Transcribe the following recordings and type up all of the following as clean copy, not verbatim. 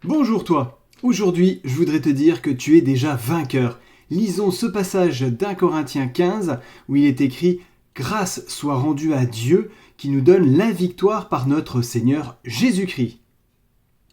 Bonjour toi. Aujourd'hui, je voudrais te dire que tu es déjà vainqueur. Lisons ce passage d'1 Corinthiens 15 où il est écrit « Grâce soit rendue à Dieu qui nous donne la victoire par notre Seigneur Jésus-Christ ».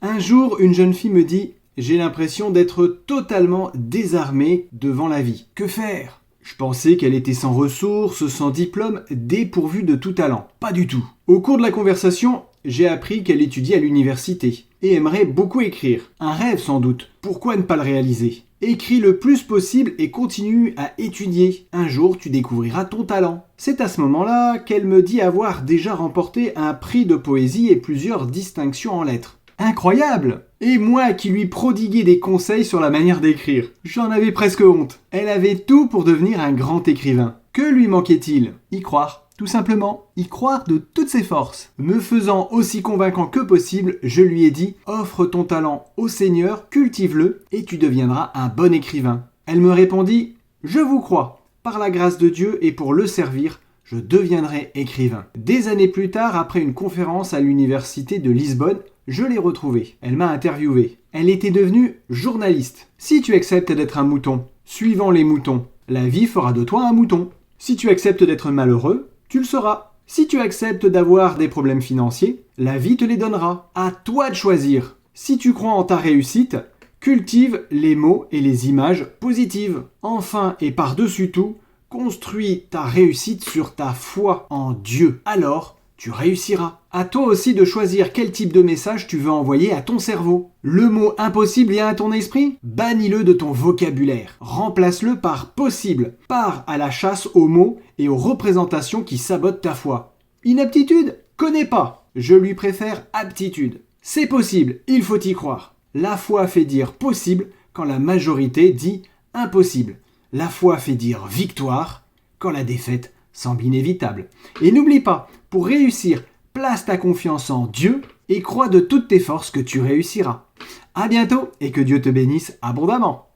Un jour, une jeune fille me dit « J'ai l'impression d'être totalement désarmée devant la vie. Que faire ?» Je pensais qu'elle était sans ressources, sans diplôme, dépourvue de tout talent. Pas du tout. Au cours de la conversation, j'ai appris qu'elle étudie à l'université et aimerait beaucoup écrire. Un rêve sans doute. Pourquoi ne pas le réaliser ? Écris le plus possible et continue à étudier. Un jour, tu découvriras ton talent. C'est à ce moment-là qu'elle me dit avoir déjà remporté un prix de poésie et plusieurs distinctions en lettres. Incroyable! Et moi qui lui prodiguais des conseils sur la manière d'écrire. J'en avais presque honte. Elle avait tout pour devenir un grand écrivain. Que lui manquait-il ? Y croire. Tout simplement, y croire de toutes ses forces. Me faisant aussi convaincant que possible, je lui ai dit « Offre ton talent au Seigneur, cultive-le, et tu deviendras un bon écrivain. » Elle me répondit « Je vous crois. Par la grâce de Dieu et pour le servir, je deviendrai écrivain. » Des années plus tard, après une conférence à l'université de Lisbonne, je l'ai retrouvée. Elle m'a interviewé. Elle était devenue journaliste. Si tu acceptes d'être un mouton, suivant les moutons, la vie fera de toi un mouton. Si tu acceptes d'être malheureux, tu le seras. Si tu acceptes d'avoir des problèmes financiers, la vie te les donnera. À toi de choisir. Si tu crois en ta réussite, cultive les mots et les images positives. Enfin et par-dessus tout, construis ta réussite sur ta foi en Dieu. Alors, tu réussiras. À toi aussi de choisir quel type de message tu veux envoyer à ton cerveau. Le mot impossible vient à ton esprit ? Bannis-le de ton vocabulaire. Remplace-le par possible. Pars à la chasse aux mots et aux représentations qui sabotent ta foi. Inaptitude ? Connais pas. Je lui préfère aptitude. C'est possible, il faut y croire. La foi fait dire possible quand la majorité dit impossible. La foi fait dire victoire quand la défaite semble inévitable. Et n'oublie pas, pour réussir, place ta confiance en Dieu et crois de toutes tes forces que tu réussiras. À bientôt et que Dieu te bénisse abondamment.